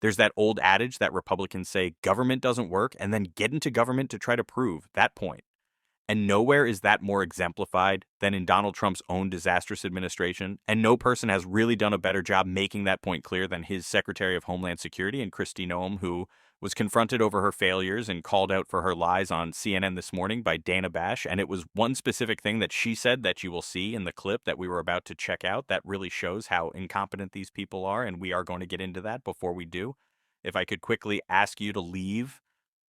There's that old adage that Republicans say government doesn't work and then get into government to try to prove that point. And nowhere is that more exemplified than in Donald Trump's own disastrous administration. And no person has really done a better job making that point clear than his Secretary of Homeland Security and Kristi Noem, who was confronted over her failures and called out for her lies on CNN this morning by Dana Bash. And it was one specific thing that she said that you will see in the clip that we were about to check out that really shows how incompetent these people are. And we are going to get into that before we do. If I could quickly ask you to leave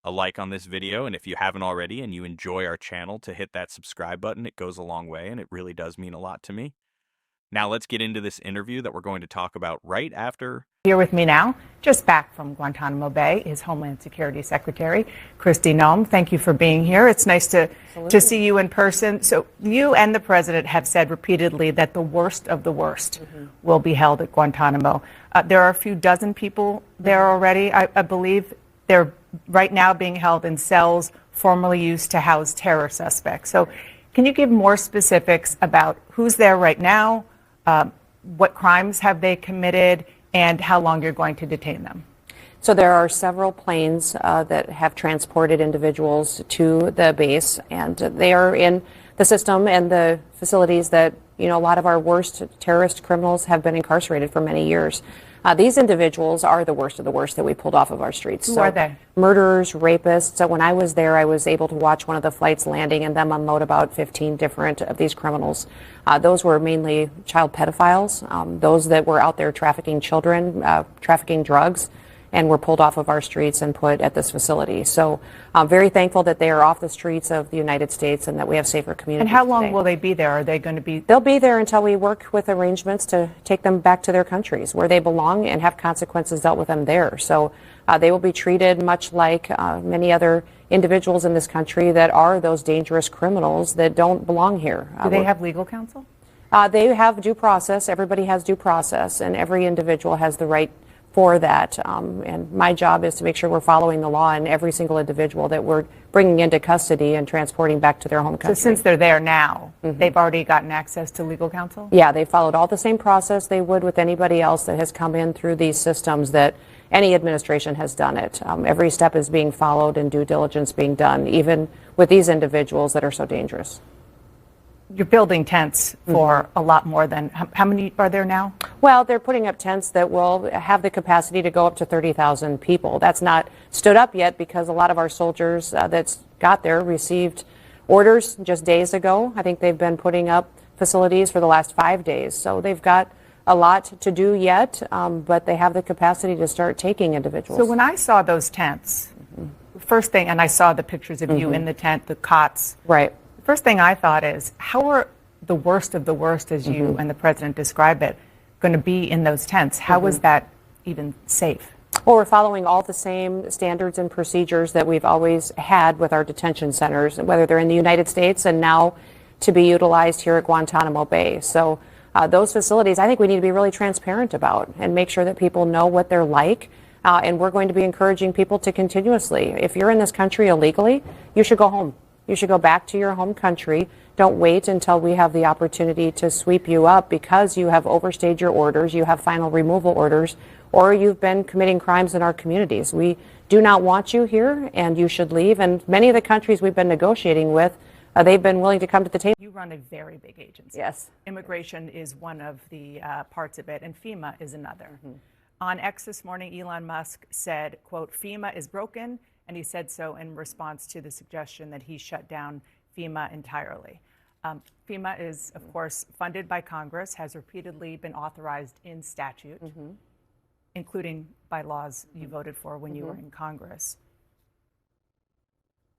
a like on this video, and if you haven't already and you enjoy our channel, to hit that subscribe button. It goes a long way and it really does mean a lot to me. Now let's get into this interview that we're going to talk about right after. Here with me now, just back from Guantanamo Bay, is Homeland Security Secretary Kristi Noem. Thank you for being here. It's nice to see you in person. So you and the president have said repeatedly that the worst of the worst will be held at Guantanamo. There are a few dozen people there already. I believe they're right now being held in cells formerly used to house terror suspects. So can you give more specifics about who's there right now, what crimes have they committed, and how long you're going to detain them? So there are several planes that have transported individuals to the base, and they are in the system and the facilities that, a lot of our worst terrorist criminals have been incarcerated for many years. These individuals are the worst of the worst that we pulled off of our streets. Who are they? Murderers, rapists. So when I was there, I was able to watch one of the flights landing and them unload about 15 different of these criminals. Those were mainly child pedophiles, those that were out there trafficking children, trafficking drugs, and were pulled off of our streets and put at this facility. So I'm very thankful that they are off the streets of the United States and that we have safer communities. And how long today. will they be there? Are they going to be? They'll be there until we work with arrangements to take them back to their countries where they belong and have consequences dealt with them there. So they will be treated much like many other individuals in this country that are those dangerous criminals that don't belong here. Do they have legal counsel? They have due process. Everybody has due process, and every individual has the right for that. And my job is to make sure we're following the law and every single individual that we're bringing into custody and transporting back to their home country. So since they're there now, they've already gotten access to legal counsel? Yeah, they followed all the same process they would with anybody else that has come in through these systems that any administration has done it. Every step is being followed and due diligence being done, even with these individuals that are so dangerous. You're building tents for a lot more than, how many are there now? Well, they're putting up tents that will have the capacity to go up to 30,000 people. That's not stood up yet because a lot of our soldiers that's got there received orders just days ago. I think they've been putting up facilities for the last 5 days. So they've got a lot to do yet, but they have the capacity to start taking individuals. So when I saw those tents, first thing, and I saw the pictures of you in the tent, the cots. Right. First thing I thought is, how are the worst of the worst, as you and the president describe it, going to be in those tents? How is that even safe? Well, we're following all the same standards and procedures that we've always had with our detention centers, whether they're in the United States and now to be utilized here at Guantanamo Bay. So those facilities, I think we need to be really transparent about and make sure that people know what they're like. And we're going to be encouraging people to continuously, if you're in this country illegally, you should go home. You should go back to your home country. Don't wait until we have the opportunity to sweep you up because you have overstayed your orders, you have final removal orders, or you've been committing crimes in our communities. We do not want you here, and you should leave. And many of the countries we've been negotiating with, they've been willing to come to the table. You run a very big agency. Yes. Immigration is one of the parts of it, and FEMA is another. On X this morning, Elon Musk said, quote, FEMA is broken. And he said so in response to the suggestion that he shut down FEMA entirely. FEMA is, of course, funded by Congress, has repeatedly been authorized in statute, including by laws you voted for when you were in Congress.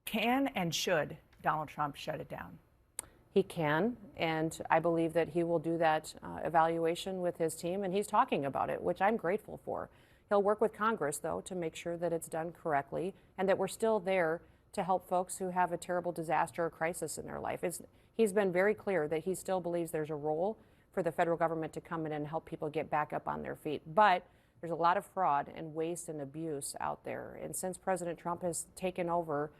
Can and should Donald Trump shut it down? He can, and I believe that he will do that evaluation with his team, and he's talking about it, which I'm grateful for. He'll work with Congress, though, to make sure that it's done correctly and that we're still there to help folks who have a terrible disaster or crisis in their life. He's been very clear that he still believes there's a role for the federal government to come in and help people get back up on their feet. But there's a lot of fraud and waste and abuse out there. And since President Trump has taken over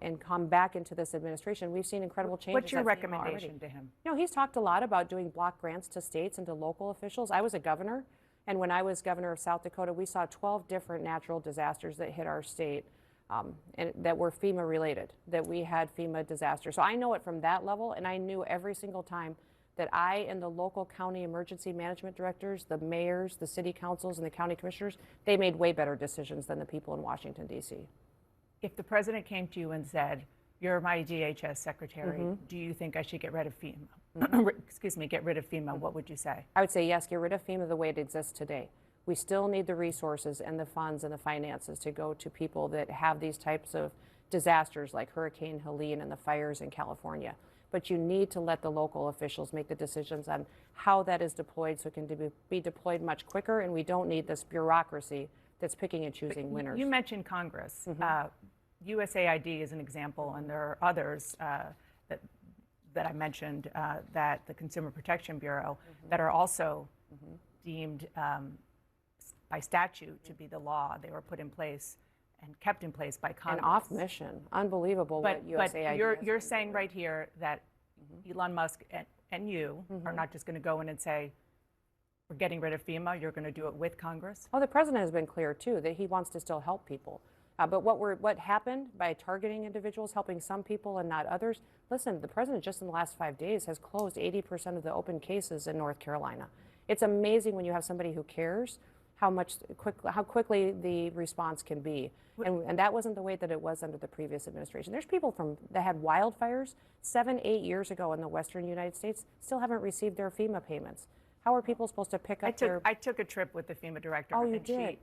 and come back into this administration, we've seen incredible changes. What's your recommendation to him? He's talked a lot about doing block grants to states and to local officials. I was a governor, And when I was governor of South Dakota, we saw 12 different natural disasters that hit our state and that were FEMA related, that we had FEMA disasters. So I know it from that level, and I knew every single time that I and the local county emergency management directors, the mayors, the city councils, and the county commissioners, they made way better decisions than the people in Washington, D.C. If the president came to you and said, "You're my DHS secretary, do you think I should get rid of FEMA?" Excuse me, get rid of FEMA, what would you say? I would say yes, get rid of FEMA the way it exists today. We still need the resources and the funds and the finances to go to people that have these types of disasters like Hurricane Helene and the fires in California. But you need to let the local officials make the decisions on how that is deployed so it can be deployed much quicker, and we don't need this bureaucracy that's picking and choosing winners. You mentioned Congress. USAID is an example, and there are others that I mentioned, that the Consumer Protection Bureau, that are also deemed by statute to be the law. They were put in place and kept in place by Congress. And off mission. Unbelievable what USAID But you're saying right here that Elon Musk and you are not just going to go in and say, we're getting rid of FEMA, you're going to do it with Congress? Oh, the president has been clear, too, that he wants to still help people. But what happened by targeting individuals, helping some people and not others, listen, the president just in the last 5 days has closed 80% of the open cases in North Carolina. It's amazing when you have somebody who cares how quickly the response can be. And that wasn't the way that it was under the previous administration. There's people that had wildfires 7-8 years ago in the western United States still haven't received their FEMA payments. How are people supposed to pick up I took a trip with the FEMA director. Oh, you did?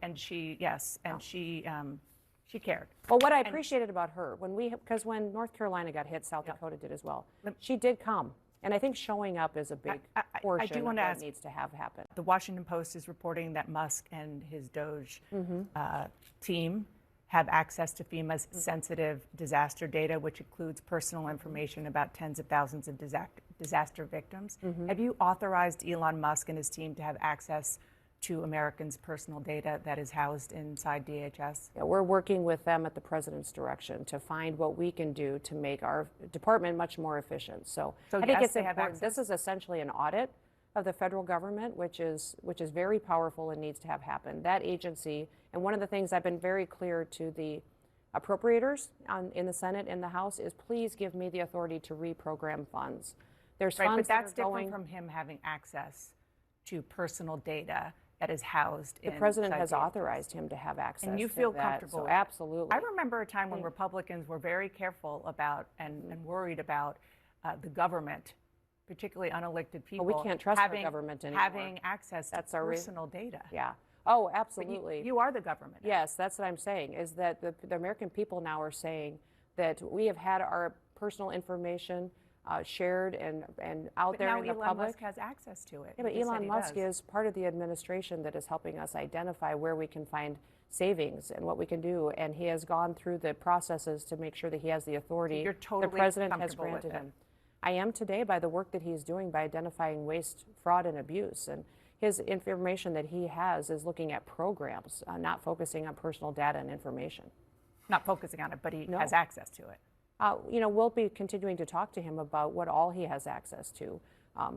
She cared. Well, what I appreciated about her, because when North Carolina got hit, South Dakota did as well. She did come. And I think showing up is a big portion of what needs to have happen. The Washington Post is reporting that Musk and his Doge team have access to FEMA's sensitive disaster data, which includes personal information about tens of thousands of disaster victims. Have you authorized Elon Musk and his team to have access to Americans' personal data that is housed inside DHS? Yeah, we're working with them at the president's direction to find what we can do to make our department much more efficient. So I think it's important. This is essentially an audit of the federal government, which is very powerful and needs to have happen. That agency, and one of the things I've been very clear to the appropriators in the Senate and the House is, please give me the authority to reprogram funds. There's funds but that's different from him having access to personal data that is housed in. The president has authorized him to have access. And you feel comfortable? So absolutely. I remember a time when Republicans were very careful about and worried about the government, particularly unelected people. Well, we can't trust our government anymore. Having access to personal data. Yeah. Oh, absolutely. You are the government. Yes, that's what I'm saying, is that the American people now are saying that we have had our personal information shared and out there in the public. But now Elon Musk has access to it. Yeah, but Elon Musk is part of the administration that is helping us identify where we can find savings and what we can do. And he has gone through the processes to make sure that he has the authority. So you're totally the president has comfortable granted with it. him. I am today by the work that he's doing by identifying waste, fraud, and abuse. And his information that he has is looking at programs, not focusing on personal data and information. Not focusing on it, but he has access to it. We'll be continuing to talk to him about what all he has access to.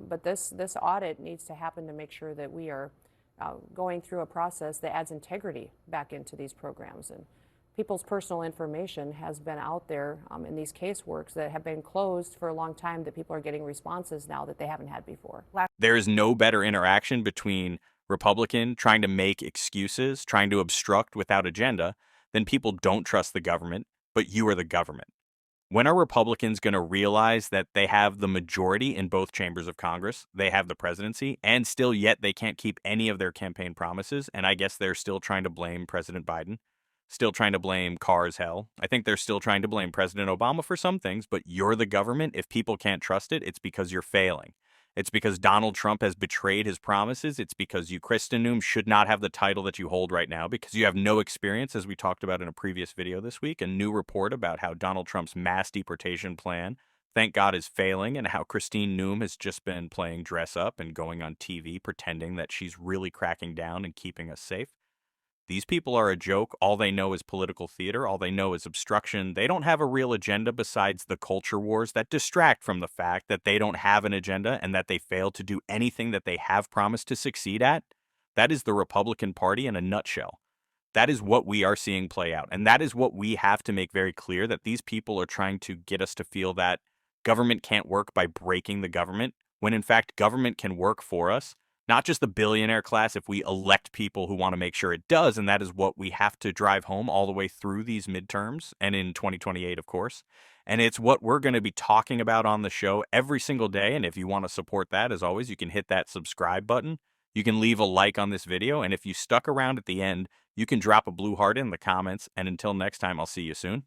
But this audit needs to happen to make sure that we are going through a process that adds integrity back into these programs. And people's personal information has been out there in these caseworks that have been closed for a long time, that people are getting responses now that they haven't had before. There is no better interaction between Republican trying to make excuses, trying to obstruct without agenda, than people don't trust the government, but you are the government. When are Republicans going to realize that they have the majority in both chambers of Congress, they have the presidency, and still yet they can't keep any of their campaign promises? And I guess they're still trying to blame President Biden, still trying to blame cars hell. I think they're still trying to blame President Obama for some things, but you're the government. If people can't trust it, it's because you're failing. It's because Donald Trump has betrayed his promises. It's because you, Kristen Noem, should not have the title that you hold right now because you have no experience, as we talked about in a previous video this week. A new report about how Donald Trump's mass deportation plan, thank God, is failing, and how Christine Noem has just been playing dress up and going on TV pretending that she's really cracking down and keeping us safe. These people are a joke. All they know is political theater. All they know is obstruction. They don't have a real agenda besides the culture wars that distract from the fact that they don't have an agenda and that they fail to do anything that they have promised to succeed at. That is the Republican Party in a nutshell. That is what we are seeing play out. And that is what we have to make very clear, that these people are trying to get us to feel that government can't work by breaking the government, when in fact government can work for us, not just the billionaire class, if we elect people who want to make sure it does. And that is what we have to drive home all the way through these midterms and in 2028, of course. And it's what we're going to be talking about on the show every single day. And if you want to support that, as always, you can hit that subscribe button. You can leave a like on this video. And if you stuck around at the end, you can drop a blue heart in the comments. And until next time, I'll see you soon.